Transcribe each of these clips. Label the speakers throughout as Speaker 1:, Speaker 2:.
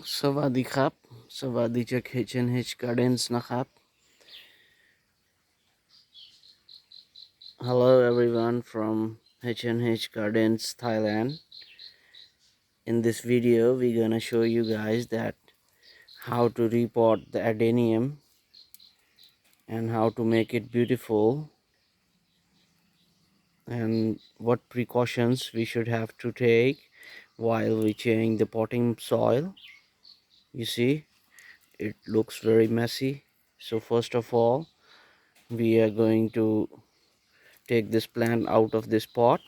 Speaker 1: Savadi Khap, Savadi Chak H&H Gardens Nakhap. Hello everyone from H&H Gardens, Thailand. In this video, we're gonna show you guys that how to repot the adenium and how to make it beautiful and what precautions we should have to take while we change the potting soil. You see, it looks very messy. So first of all, we are going to take this plant out of this pot.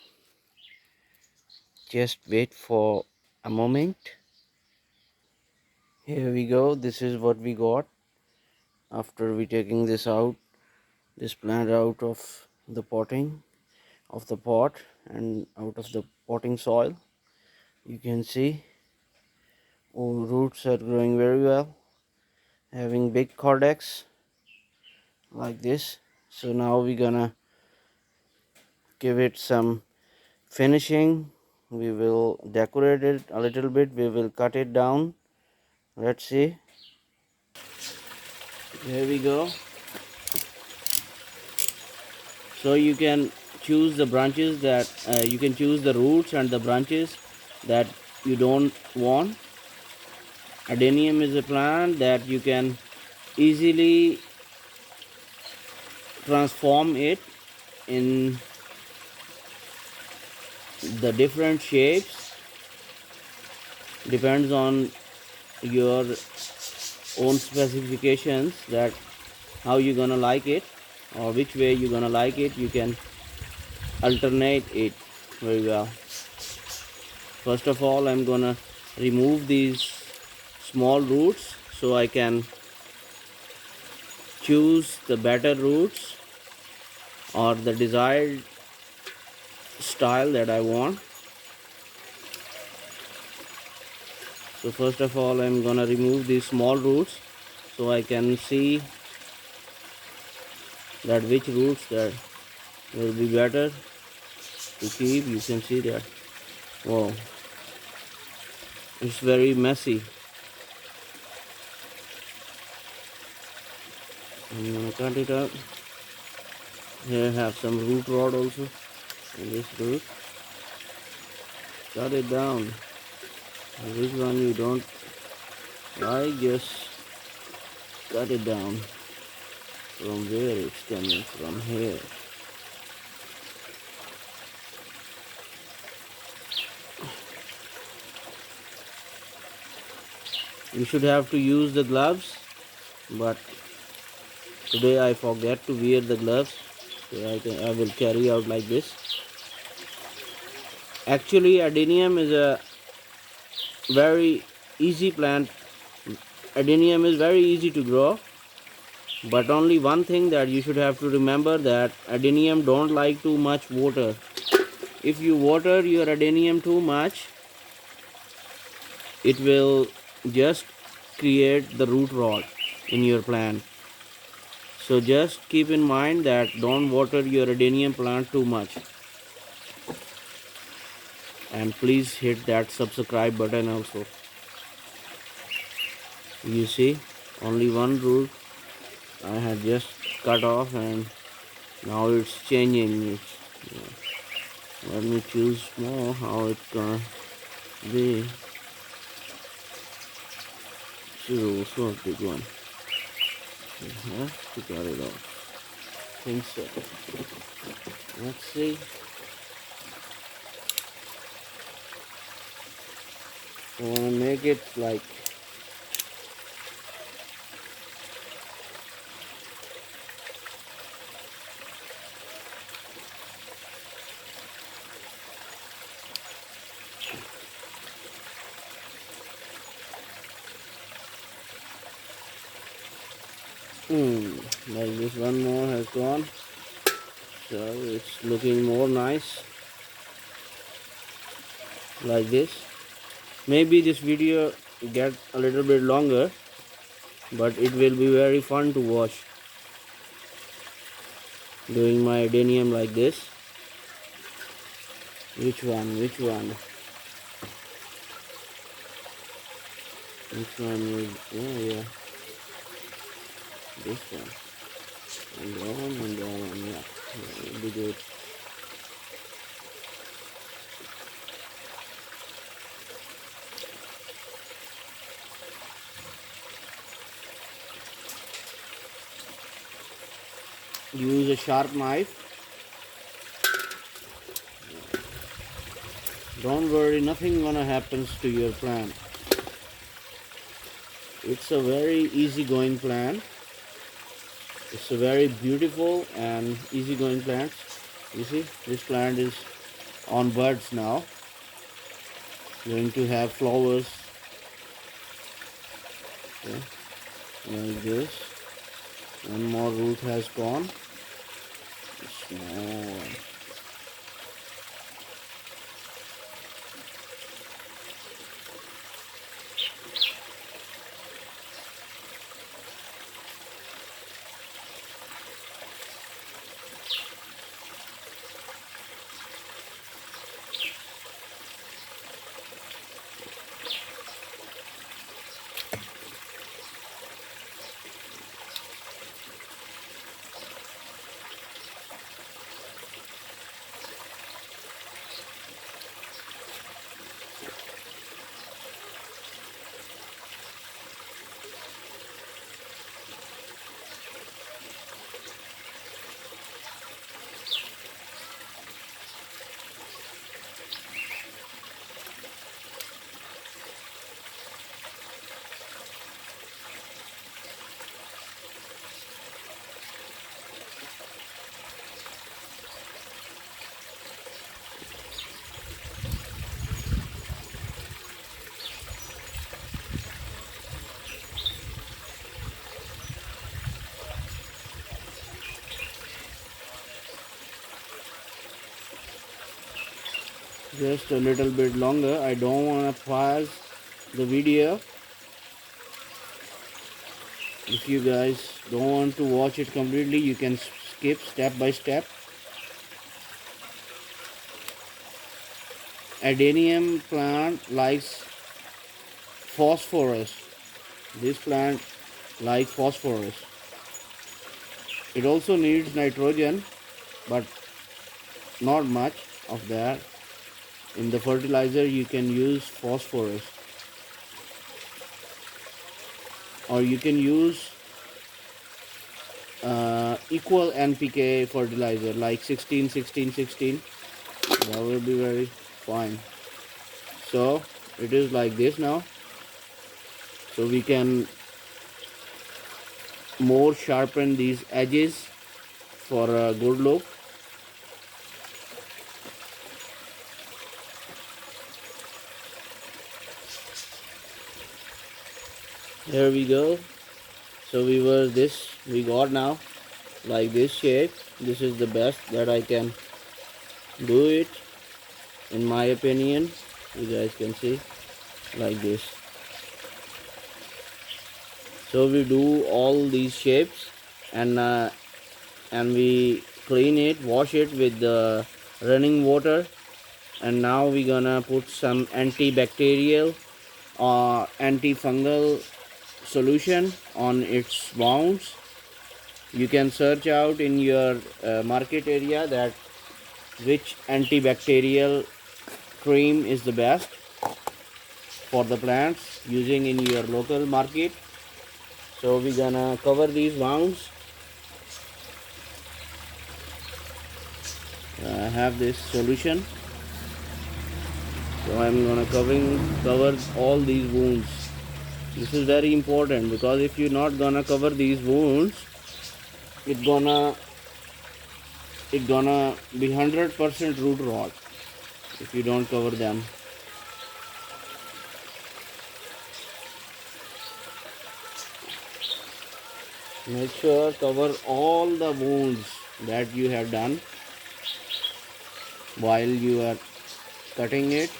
Speaker 1: Just wait for a moment. Here we go. This is what we got after we taking this plant out of the potting of the pot and out of the potting soil. You can see roots are growing very well, having big cortex like this. So now we're gonna give it some finishing. We will decorate it a little bit. We will cut it down. Let's see. Here we go. So you can choose the branches that you can choose the roots and the branches that you don't want. Adenium is a plant that you can easily transform it in the different shapes. Depends on your own specifications that how you're gonna like it or which way you're gonna like it. You can alternate it very well. First of all, I'm gonna remove these small roots so I can choose the better roots or the desired style that I want. So first of all, I'm gonna remove these small roots so I can see that which roots that will be better to keep. You can see that, wow, it's very messy. I'm gonna cut it up. Here I have some root rod also in this root. Cut it down. Which one you don't like, just cut it down from where it's coming from. Here. You should have to use the gloves, but today I forget to wear the gloves, so I will carry out like this. Actually, adenium is a very easy plant. Adenium is very easy to grow, but only one thing that you should have to remember, that adenium don't like too much water. If you water your adenium too much, it will just create the root rot in your plant. So just keep in mind that don't water your adenium plant too much. And please hit that subscribe button also. You see, only one root I had just cut off and now it's changing. Let me choose more how it's gonna be. This is also a big one. You have to cut it off. I think so. Let's see. I want to make it like like this. One more has gone, so it's looking more nice like this. Maybe this video get a little bit longer, but it will be very fun to watch doing my adenium like this. Which one? Which one is, yeah, this one. And that one and that one, yeah. Will be good. Use a sharp knife. Don't worry, nothing gonna happens to your plant. It's a very easygoing plant. It's a very beautiful and easygoing plant. You see, this plant is on buds now. Going to have flowers. Okay, like this. One more root has gone. Small. Just a little bit longer. I don't want to pause the video. If you guys don't want to watch it completely, you can skip step by step. Adenium plant likes phosphorus. This plant likes phosphorus. It also needs nitrogen, but not much of that. In the fertilizer, you can use phosphorus, or you can use equal NPK fertilizer like 16, 16, 16. That will be very fine. So it is like this now. So we can more sharpen these edges for a good look. Here we go. So we got now like this shape. This is the best that I can do it, in my opinion. You guys can see like this. So we do all these shapes, and we clean it, wash it with the running water, and now we're gonna put some antibacterial or antifungal solution on its wounds. You can search out in your market area that which antibacterial cream is the best for the plants using in your local market. So we're gonna cover these wounds. I have this solution, so I'm gonna cover all these wounds. This is very important, because if you're not gonna cover these wounds, it gonna be 100% root rot if you don't cover them. Make sure cover all the wounds that you have done while you are cutting it.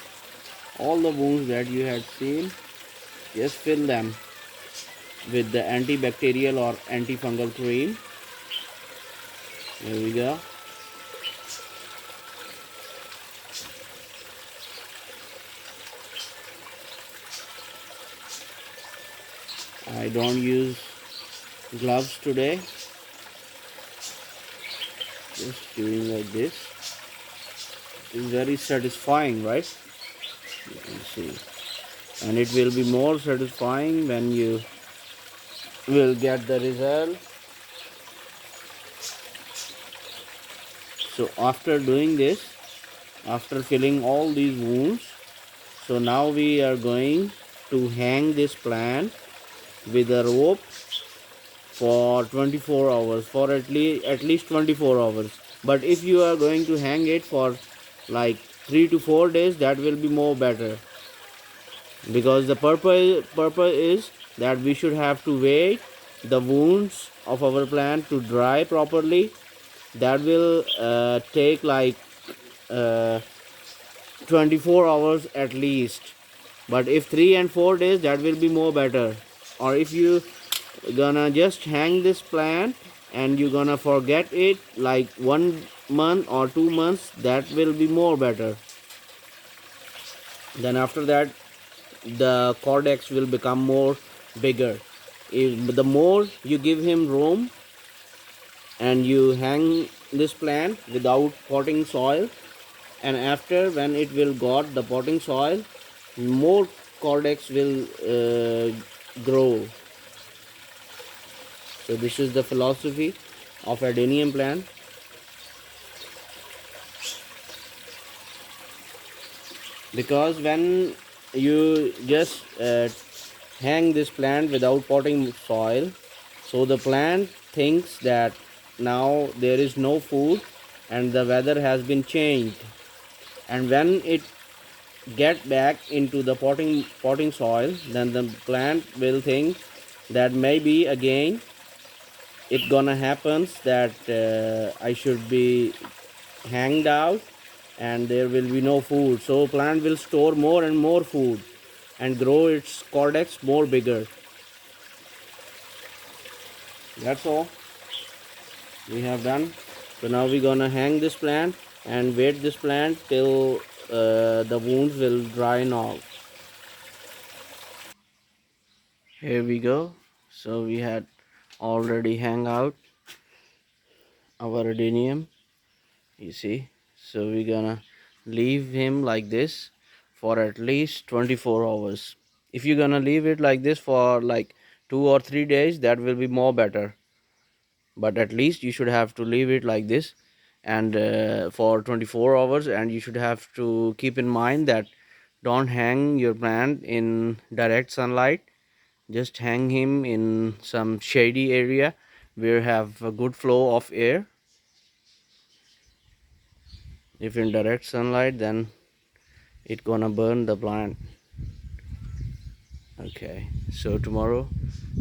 Speaker 1: All the wounds that you had seen, just fill them with the antibacterial or antifungal cream. There we go. I don't use gloves today, just doing like this. It's very satisfying, right? You can see, and it will be more satisfying when you will get the result. So after doing this, after filling all these wounds, so now we are going to hang this plant with a rope for 24 hours, for at least 24 hours. But if you are going to hang it for like 3 to 4 days, that will be more better, because the purpose is that we should have to wait the wounds of our plant to dry properly. That will take like uh, 24 hours at least. But if 3 and 4 days, that will be more better. Or if you gonna just hang this plant and you gonna forget it like 1 month or 2 months, that will be more better. Then after that, the cortex will become more bigger. If the more you give him room and you hang this plant without potting soil, and after when it will got the potting soil, more cortex will grow. So this is the philosophy of Adenium plant. Because when you just hang this plant without potting soil, so the plant thinks that now there is no food and the weather has been changed, and when it get back into the potting soil, then the plant will think that maybe again it gonna happens that I should be hanged out and there will be no food. So plant will store more and more food and grow its cortex more bigger. That's all we have done. So now we're gonna hang this plant and wait this plant till the wounds will dry off. Here we go. So we had already hang out our adenium, you see. So we're gonna leave him like this for at least 24 hours. If you're gonna leave it like this for like 2 or 3 days, that will be more better, but at least you should have to leave it like this and for 24 hours. And you should have to keep in mind that don't hang your plant in direct sunlight. Just hang him in some shady area where have a good flow of air. If in direct sunlight, then it gonna burn the plant. Okay, so tomorrow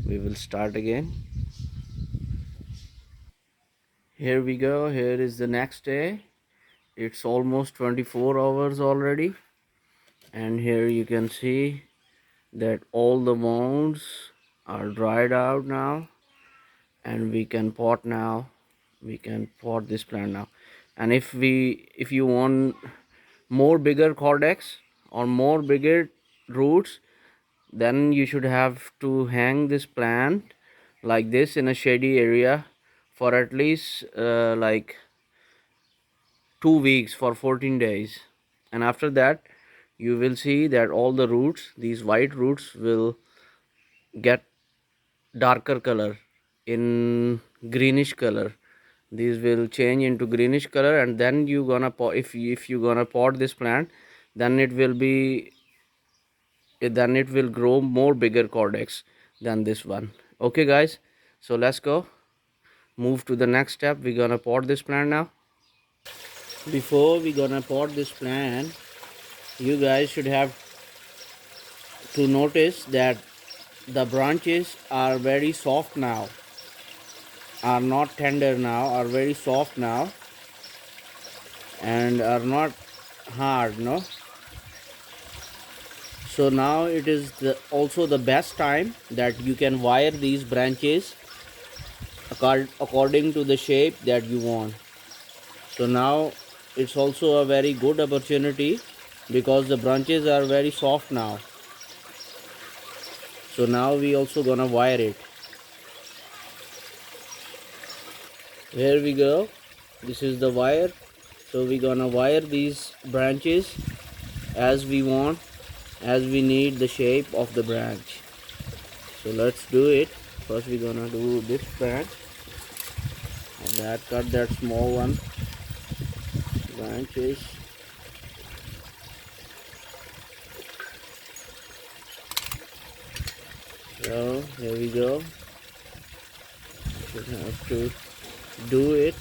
Speaker 1: we will start again. Here we go. Here is the next day. It's almost 24 hours already, and here you can see that all the wounds are dried out now, and we can pot now. We can pot this plant now. And if you want more bigger cortex or more bigger roots, then you should have to hang this plant like this in a shady area for at least like 2 weeks, for 14 days. And after that, you will see that all the roots, these white roots, will get darker color, in greenish color. These will change into greenish color, and then you gonna pot, if you gonna pot this plant, then it will be, then it will grow more bigger cortex than this one. Okay guys, so let's go move to the next step. We're gonna pot this plant now. Before we gonna pot this plant, you guys should have to notice that the branches are very soft now, are not tender now, are very soft now, and are not hard, no. So now it is also the best time that you can wire these branches according to the shape that you want. So now it's also a very good opportunity because the branches are very soft now. So now we also gonna wire it. Here we go. This is the wire. So we gonna wire these branches as we want, as we need the shape of the branch. So let's do it. First we gonna do this branch, and that cut that small one branches. So here we go. Should have to do it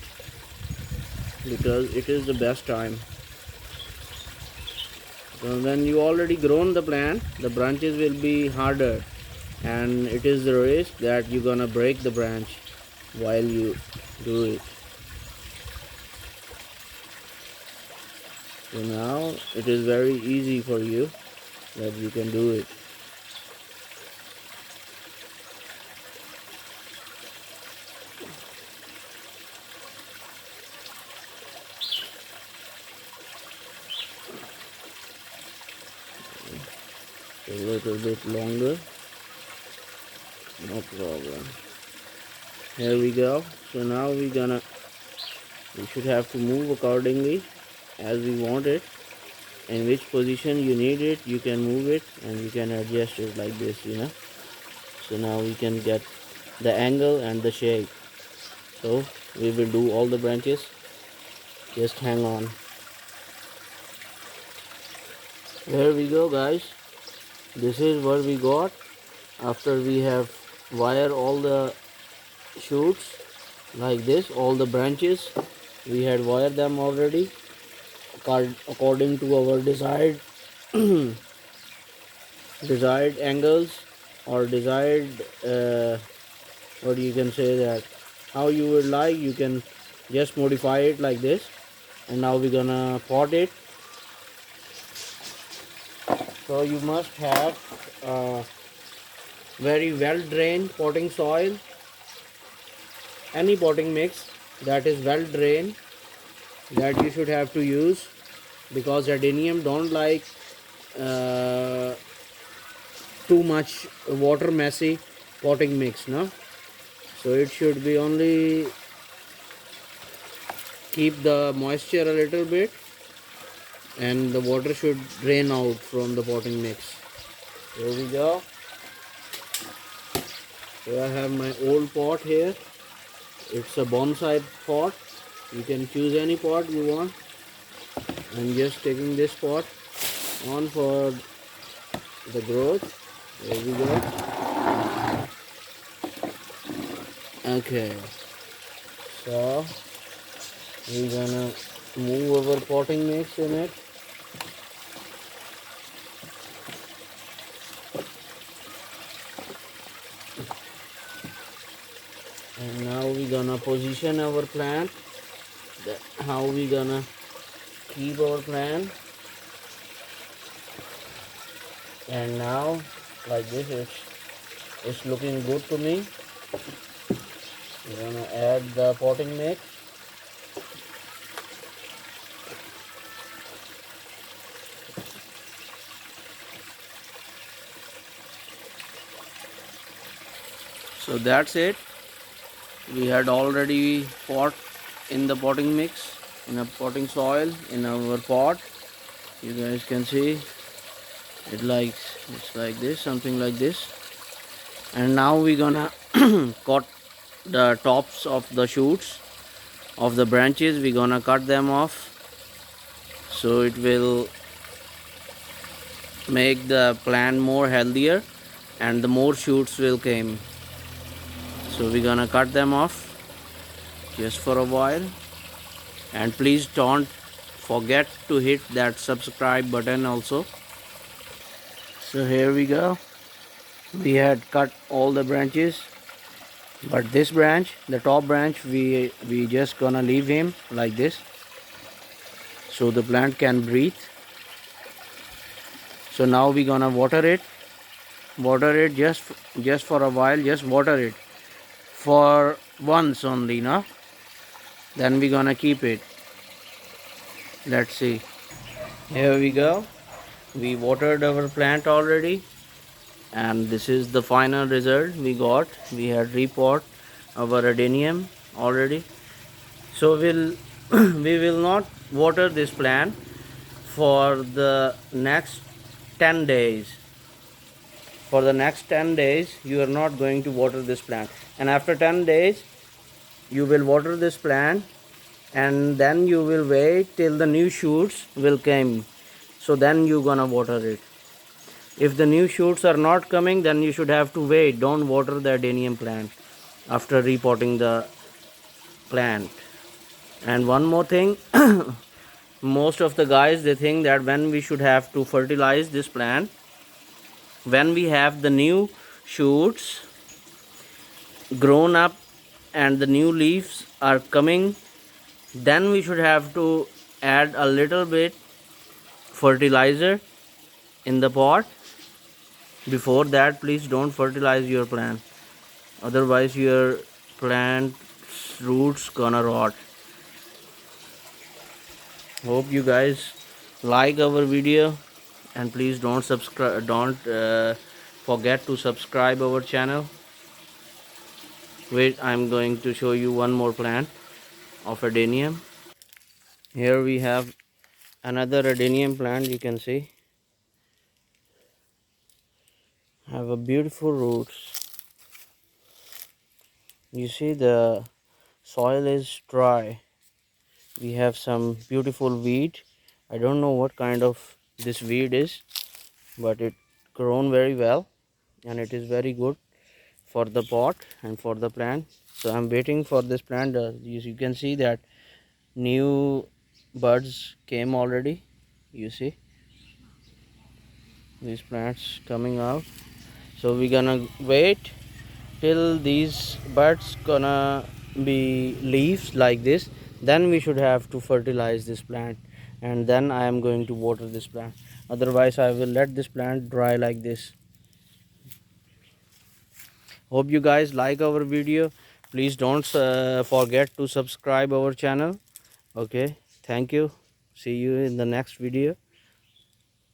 Speaker 1: because it is the best time. So when you already grown the plant, the branches will be harder, and it is the risk that you're gonna break the branch while you do it. So now it is very easy for you that you can do it. A little bit longer, no problem. Here we go. So now we should have to move accordingly as we want it. In which position you need it, you can move it, and you can adjust it like this, So now we can get the angle and the shape. So we will do all the branches. Just hang on. Here we go, guys. This is what we got after we have wired all the shoots like this. All the branches we had wired them already according to our desired desired angles, or desired what you can say, that how you would like, you can just modify it like this. And now we're gonna pot it. So you must have very well drained potting soil, any potting mix that is well drained, that you should have to use, because adenium don't like uh, too much water messy potting mix, no. So it should be only keep the moisture a little bit, and the water should drain out from the potting mix. Here we go. So I have my old pot here. It's a bonsai pot. You can choose any pot you want. I'm just taking this pot on for the growth. There we go. Okay. So we're gonna move our potting mix in it. And now we're gonna position our plant. How we gonna keep our plant. And now like this, it's looking good to me. We're gonna add the potting mix. So that's it. We had already pot in the potting mix, in a potting soil in our pot. You guys can see it's like this, something like this. And now we're gonna cut the tops of the shoots of the branches. We're gonna cut them off, so it will make the plant more healthier and the more shoots will come. So we're gonna cut them off just for a while. And please don't forget to hit that subscribe button also. So here we go. We had cut all the branches, but this branch, the top branch, we just gonna leave him like this, so the plant can breathe. So now we gonna water it just for a while. Just water it for once only, no? Then we gonna keep it. Let's see. Here we go. We watered our plant already. and this is the final result we got. We had repot our adenium already, so we will not water this plant for the next 10 days. For the next 10 days you are not going to water this plant, and after 10 days you will water this plant, and then you will wait till the new shoots will come, so then you gonna water it. If the new shoots are not coming, then you should have to wait. Don't water the adenium plant after repotting the plant. And one more thing, most of the guys they think that when we should have to fertilize this plant, when we have the new shoots grown up and the new leaves are coming, then we should have to add a little bit fertilizer in the pot. Before that, please don't fertilize your plant, otherwise your plant's roots gonna rot. Hope you guys like our video, and please don't forget to subscribe our channel. Wait, I'm going to show you one more plant of adenium. Here we have another adenium plant. You can see have a beautiful roots. You see the soil is dry. We have some beautiful weed. I don't know what kind of this weed is, but it grown very well and it is very good for the pot and for the plant. So I'm waiting for this plant. You can see that new buds came already. You see these plants coming out, so we're gonna wait till these buds gonna be leaves like this. Then we should have to fertilize this plant, and then I am going to water this plant. Otherwise I will let this plant dry like this. Hope you guys like our video. Please don't forget to subscribe our channel. Okay, thank you. See you in the next video.